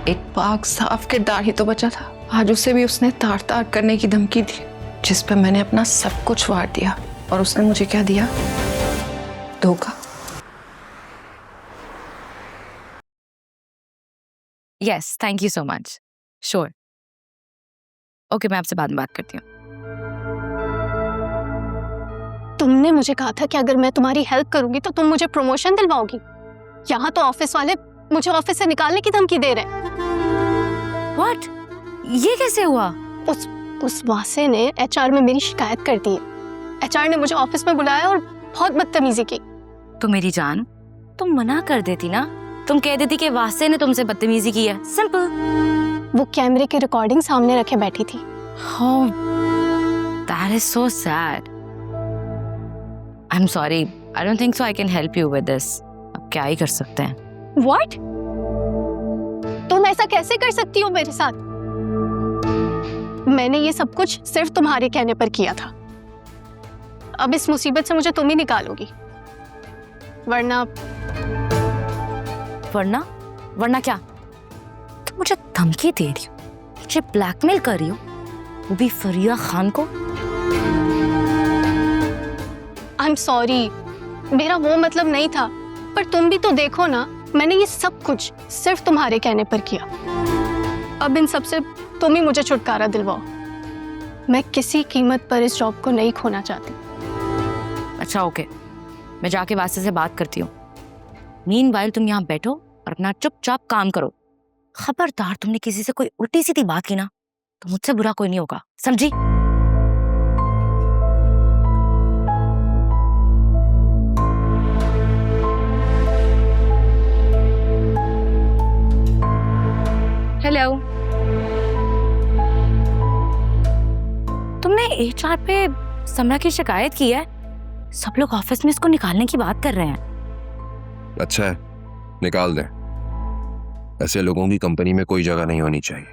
एक पाक साफ किरदार ही तो बचा था। आज उसे भी उसने तार तार करने की धमकी दी, जिस पे मैंने अपना सब कुछ वार दिया, और उसने मुझे क्या दिया? धोखा। Yes, thank you so much. Sure. Okay, मैं आपसे बाद में बात करती हूँ। तुमने मुझे कहा था कि अगर मैं तुम्हारी हेल्प करूंगी तो तुम मुझे प्रमोशन दिलवाओगी। यहाँ तो ऑफिस वाले मुझे ऑफिस से निकालने की धमकी दे रहे हैं। व्हाट? ये कैसे हुआ? उस वासे ने एचआर में मेरी शिकायत कर दी है। एचआर ने मुझे ऑफिस में बुलाया और बहुत बदतमीजी की। तो मेरी जान, तुम मना कर देती ना। तुम कह देती कि वासे ने तुमसे बदतमीजी की है। सिंपल। वो कैमरे की रिकॉर्डिंग सामने रखे बैठी थी। Oh, that is so sad. I'm sorry. I don't think so I can help you with this. अब क्या ही कर सकते हैं? What? तुम ऐसा कैसे कर सकती हो मेरे साथ? मैंने ये सब कुछ सिर्फ तुम्हारे कहने पर किया था। अब इस मुसीबत से मुझे तुम ही निकालोगी, वरना वरना क्या? तुम मुझे धमकी दे रही हो, मुझे ब्लैकमेल कर रही हो, वो भी फरिया खान को? आई एम सॉरी, मेरा वो मतलब नहीं था, पर तुम भी तो देखो ना, मैंने ये सब कुछ सिर्फ तुम्हारे कहने पर किया। अब इन सब से तुम ही मुझे छुटकारा दिलवाओ। मैं किसी कीमत पर इस जॉब को नहीं खोना चाहती। अच्छा ओके, मैं जाके वासे से बात करती हूँ। मीनवाइल तुम यहाँ बैठो और अपना चुपचाप काम करो। खबरदार तुमने किसी से कोई उल्टी सीधी बात की ना, तो मुझसे बुरा कोई नहीं होगा, समझी? हेलो। तुमने एचआर पे समरा की शिकायत की है? सब लोग ऑफिस में इसको निकालने की बात कर रहे हैं। अच्छा है, निकाल दें। ऐसे लोगों की कंपनी में कोई जगह नहीं होनी चाहिए।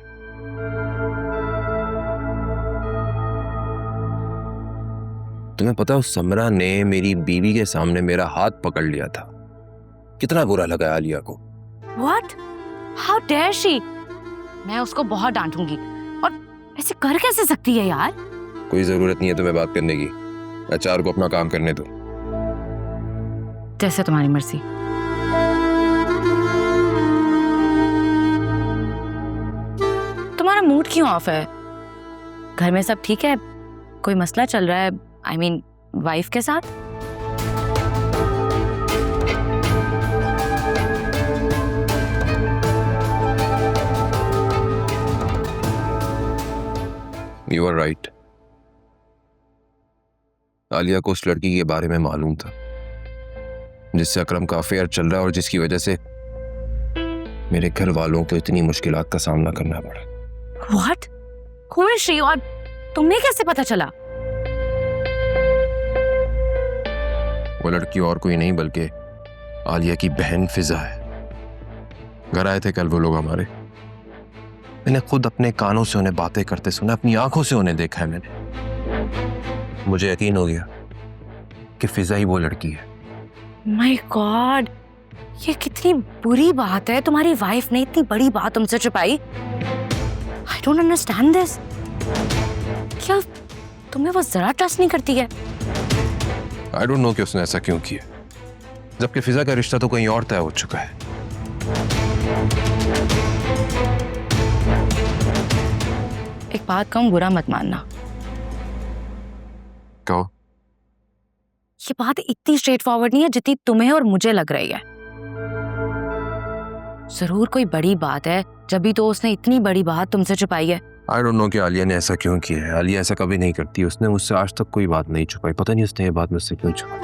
तुम्हें पता, उस समरा ने मेरी बीवी के सामने मेरा हाथ पकड़ लिया था। कितना बुरा लगा आलिया को। What? How dare she? मैं उसको बहुत डांटूंगी। और ऐसे कर कैसे सकती है यार? कोई जरूरत नहीं है तुम्हें बात करने की। एचआर को अपना काम करने दो। जैसे तुम्हारी मर्जी। तुम्हारा मूड क्यों ऑफ है? घर में सब ठीक है? कोई मसला चल रहा है? I mean, वाइफ के साथ? You are right. आलिया को उस लड़की के बारे में मालूम था जिससे अकरम का अफेयर चल रहा है और जिसकी वजह से मेरे घर वालों को इतनी मुश्किलात का सामना करना पड़ा। What? Who is she? और तुम्हें कैसे पता चला? वो लड़की और कोई नहीं बल्कि आलिया की बहन फिजा है। घर आए थे कल वो लोग हमारे। मैंने खुद अपने कानों से उन्हें बातें करते सुना, अपनी आंखों से उन्हें देखा है मैंने। मुझे यकीन हो गया कि फिजा ही वो लड़की है। My God, ये कितनी बुरी बात है। तुम्हारी वाइफ ने इतनी बड़ी बात तुमसे छुपाई। I don't understand this. क्या तुम्हें वो जरा ट्रस्ट नहीं करती है? I don't know कि उसने ऐसा क्यों किया, जबकि फिजा का रिश्ता तो कहीं और तय हो चुका है। एक बात कहूं, बुरा मत मानना। कहो। ये बात इतनी स्ट्रेट फॉरवर्ड नहीं है जितनी तुम्हें और मुझे लग रही है। जरूर कोई बड़ी बात है, जब भी तो उसने इतनी बड़ी बात तुमसे छुपाई है। I don't know कि आलिया ने ऐसा क्यों किया है। आलिया ऐसा कभी नहीं करती। उसने मुझसे आज तक कोई बात नहीं छुपाई। पता नहीं उसने ये बात मुझसे क्यों छुपाई।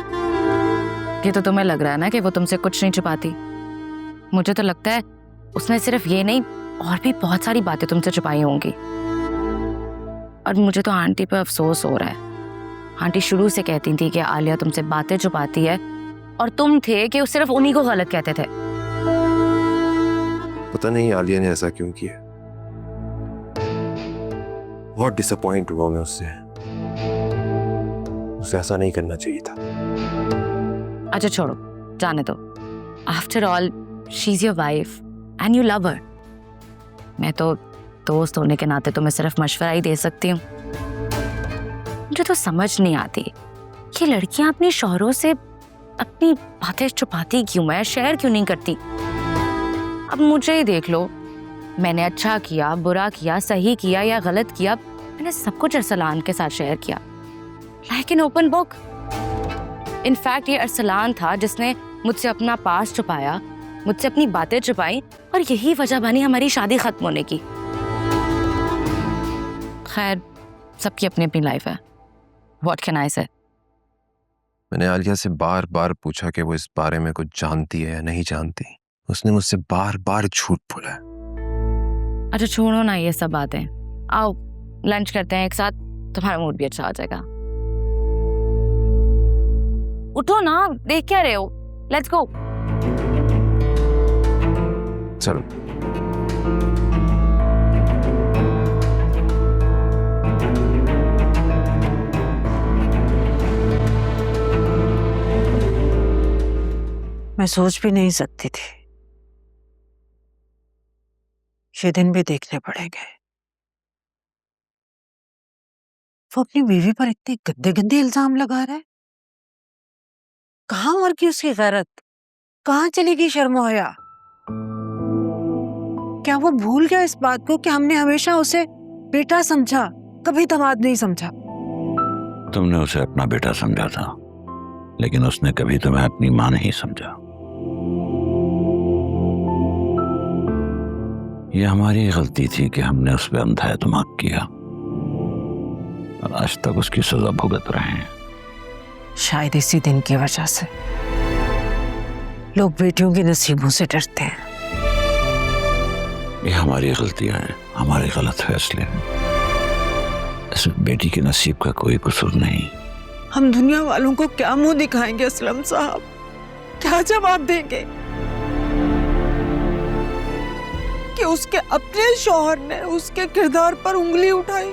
ये तो तुम्हें लग रहा है ना कि वो तुमसे कुछ नहीं छुपाती। मुझे तो लगता है उसने सिर्फ ये नहीं, और भी बहुत सारी बातें तुमसे छुपाई होंगी। और मुझे तो आंटी पे अफसोस हो रहा है। आंटी शुरू से कहती थी कि आलिया तुमसे बातें छुपाती है, और तुम थे कि सिर्फ उन्हीं को गलत कहते थे। पता नहीं आलिया ने ऐसा क्यों किया। बहुत डिसअपॉइंट हुआ मैं उससे। उसे ऐसा नहीं करना चाहिए था। अच्छा छोड़ो, जाने दो। After all she is your wife and you love हर। मैं तो दोस्त होने के नाते तो मैं सिर्फ मशवरा ही दे सकती हूँ। मुझे तो समझ नहीं आती ये लड़कियां अपने शौहरों से अपनी बातें छुपाती क्यों है, शेयर क्यों नहीं करती। अब मुझे ही देख लो, मैंने अच्छा किया, बुरा किया, सही किया या गलत किया, मैंने सब कुछ अरसलान के साथ शेयर किया, like an open book. In fact ये अरसलान था जिसने मुझसे अपना पास छुपाया, मुझसे अपनी बातें छुपाई, और यही वजह बनी हमारी शादी खत्म होने की। खैर, सबकी अपनी अपनी लाइफ है, व्हाट कैन आई से। मैंने आलिया से बार बार पूछा कि वो इस बारे में कुछ जानती है या नहीं जानती। उसने मुझसे बार बार झूठ बोला है। अच्छा छोड़ो ना ये सब बातें, आओ लंच करते हैं एक साथ, तुम्हारा मूड भी अच्छा हो जाएगा। उठो ना, देख क्या रहे हो, लेट्स गो। चलो। मैं सोच भी नहीं सकती थी ये दिन भी देखने पड़ेंगे। वो अपनी बीवी पर इतने गंदे गंदे इल्जाम लगा रहा है। कहाँ मर गई उसकी गैरत, कहाँ चली गई शर्म हया। क्या वो भूल गया इस बात को कि हमने हमेशा उसे बेटा समझा, कभी दामाद नहीं समझा। तुमने उसे अपना बेटा समझा था, लेकिन उसने कभी तुम्हें अपनी मां नहीं समझा। ये हमारी गलती थी कि हमने उस पर अंधा एतमाद किया, और आज तक उसकी सजा भुगत रहे हैं। शायद इसी दिन की वजह से लोग बेटियों के नसीबों से डरते हैं। ये हमारी गलतियां हैं, हमारे गलत फैसले हैं। इसमें बेटी के नसीब का कोई कसूर नहीं। हम दुनिया वालों को क्या मुंह दिखाएंगे असलम साहब, क्या जवाब देंगे कि उसके अपने शौहर ने उसके किरदार पर उंगली उठाई।